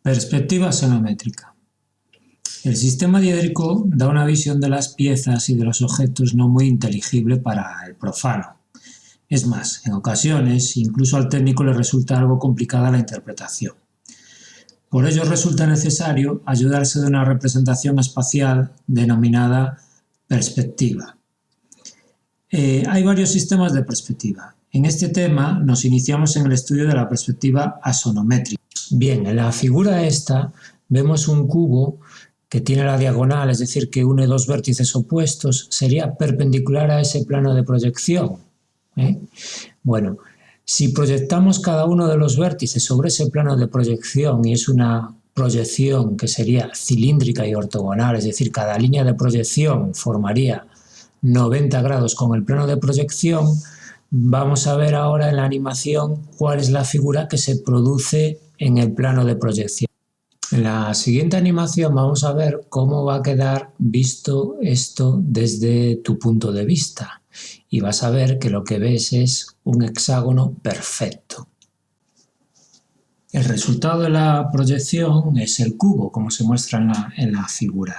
Perspectiva sonométrica. El sistema diédrico da una visión de las piezas y de los objetos no muy inteligible para el profano. Es más, en ocasiones, incluso al técnico le resulta algo complicada la interpretación. Por ello resulta necesario ayudarse de una representación espacial denominada perspectiva. Hay varios sistemas de perspectiva. En este tema nos iniciamos en el estudio de la perspectiva asonométrica. Bien, en la figura esta vemos un cubo que tiene la diagonal, es decir, que une dos vértices opuestos, sería perpendicular a ese plano de proyección. Bueno, si proyectamos cada uno de los vértices sobre ese plano de proyección y es una proyección que sería cilíndrica y ortogonal, es decir, cada línea de proyección formaría 90 grados con el plano de proyección, vamos a ver ahora en la animación cuál es la figura que se produce en el plano de proyección. En la siguiente animación vamos a ver cómo va a quedar visto esto desde tu punto de vista y vas a ver que lo que ves es un hexágono perfecto. El resultado de la proyección es el cubo, como se muestra en la figura.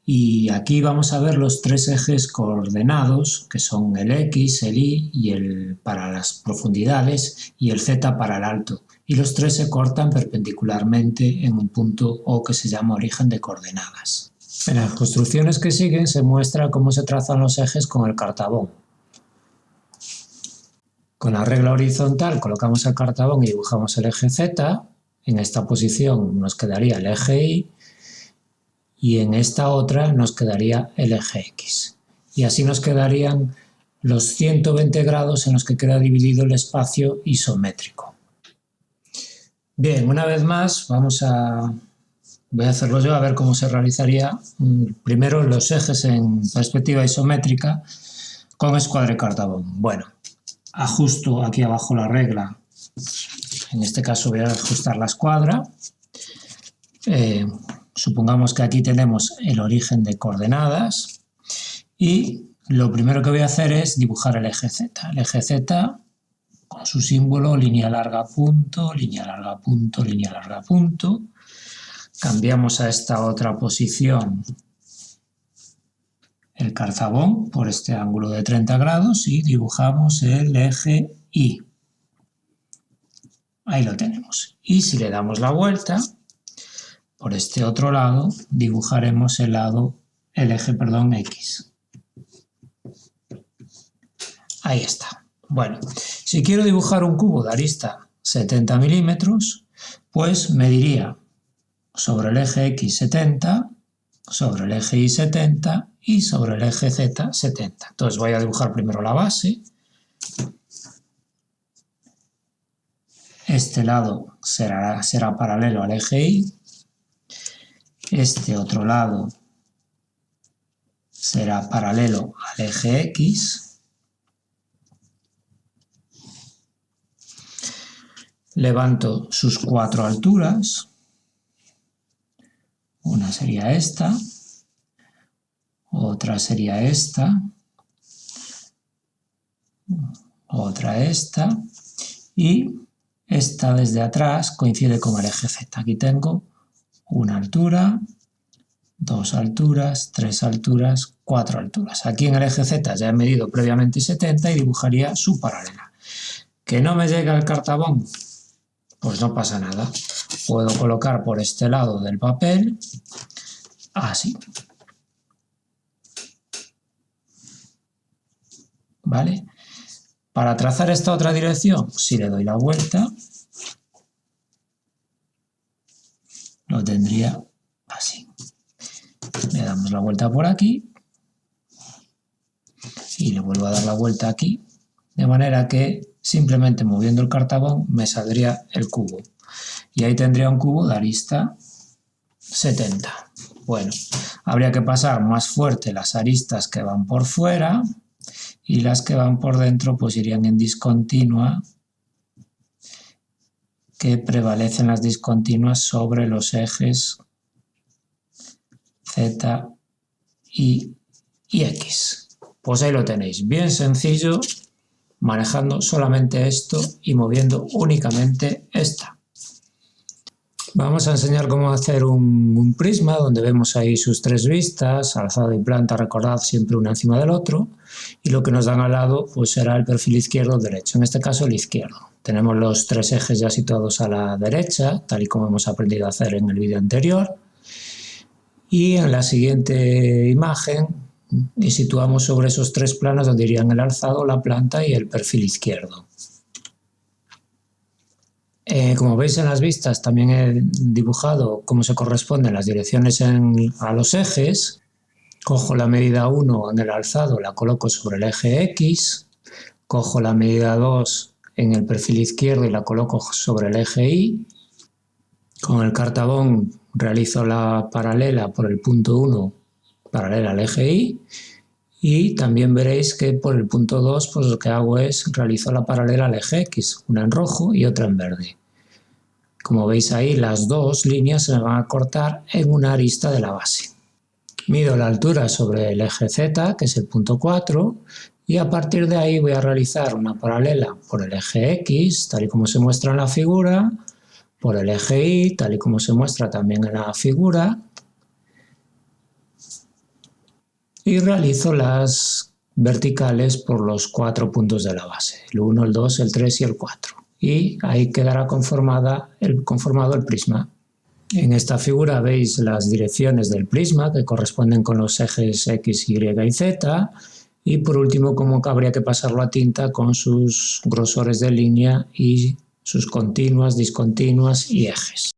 Y aquí vamos a ver los tres ejes coordenados, que son el X, el Y y el para las profundidades y el Z para el alto. Y los tres se cortan perpendicularmente en un punto O que se llama origen de coordenadas. En las construcciones que siguen se muestra cómo se trazan los ejes con el cartabón. Con la regla horizontal colocamos el cartabón y dibujamos el eje Z. En esta posición nos quedaría el eje Y. Y en esta otra nos quedaría el eje X. Y así nos quedarían los 120 grados en los que queda dividido el espacio isométrico. Bien, una vez más voy a hacerlo yo a ver cómo se realizaría primero los ejes en perspectiva isométrica con escuadra y cartabón. Bueno, ajusto aquí abajo la regla. En este caso voy a ajustar la escuadra. Supongamos que aquí tenemos el origen de coordenadas y lo primero que voy a hacer es dibujar el eje Z. El eje Z con su símbolo línea larga punto, línea larga punto, línea larga punto. Cambiamos a esta otra posición el cartabón por este ángulo de 30 grados y dibujamos el eje Y. Ahí lo tenemos. Y si le damos la vuelta, por este otro lado dibujaremos el eje X. Ahí está. Bueno, si quiero dibujar un cubo de arista 70 milímetros, pues mediría sobre el eje X 70, sobre el eje Y 70 y sobre el eje Z 70. Entonces voy a dibujar primero la base. Este lado será paralelo al eje Y. Este otro lado será paralelo al eje X. Levanto sus cuatro alturas. Una sería esta, otra sería esta, otra esta y esta desde atrás coincide con el eje Z. Aquí tengo una altura, dos alturas, tres alturas, cuatro alturas. Aquí en el eje Z ya he medido previamente 70 y dibujaría su paralela. ¿Que no me llega el cartabón? Pues no pasa nada. Puedo colocar por este lado del papel, así. ¿Vale? Para trazar esta otra dirección, si le doy la vuelta, lo tendría así. Le damos la vuelta por aquí y le vuelvo a dar la vuelta aquí, de manera que simplemente moviendo el cartabón me saldría el cubo. Y ahí tendría un cubo de arista 70. Bueno, habría que pasar más fuerte las aristas que van por fuera y las que van por dentro pues irían en discontinua, que prevalecen las discontinuas sobre los ejes Z, Y y X. Pues ahí lo tenéis, bien sencillo, manejando solamente esto y moviendo únicamente esta. Vamos a enseñar cómo hacer un prisma donde vemos ahí sus tres vistas, alzado y planta, recordad siempre uno encima del otro, y lo que nos dan al lado pues será el perfil izquierdo o derecho, en este caso el izquierdo. Tenemos los tres ejes ya situados a la derecha, tal y como hemos aprendido a hacer en el vídeo anterior, y en la siguiente imagen y situamos sobre esos tres planos donde irían el alzado, la planta y el perfil izquierdo. Como veis en las vistas también he dibujado cómo se corresponden las direcciones a los ejes. Cojo la medida 1 en el alzado, la coloco sobre el eje X. Cojo la medida 2 en el perfil izquierdo y la coloco sobre el eje Y. Con el cartabón realizo la paralela por el punto 1, paralela al eje Y. Y también veréis que por el punto 2 pues lo que hago es realizo la paralela al eje X, una en rojo y otra en verde. Como veis ahí, las dos líneas se van a cortar en una arista de la base. Mido la altura sobre el eje Z, que es el punto 4, y a partir de ahí voy a realizar una paralela por el eje X, tal y como se muestra en la figura, por el eje Y, tal y como se muestra también en la figura, y realizo las verticales por los 4 puntos de la base, el 1, el 2, el 3 y el 4. Y ahí quedará conformado el prisma. En esta figura veis las direcciones del prisma que corresponden con los ejes X, Y y Z, y por último cómo habría que pasarlo a tinta con sus grosores de línea y sus continuas, discontinuas y ejes.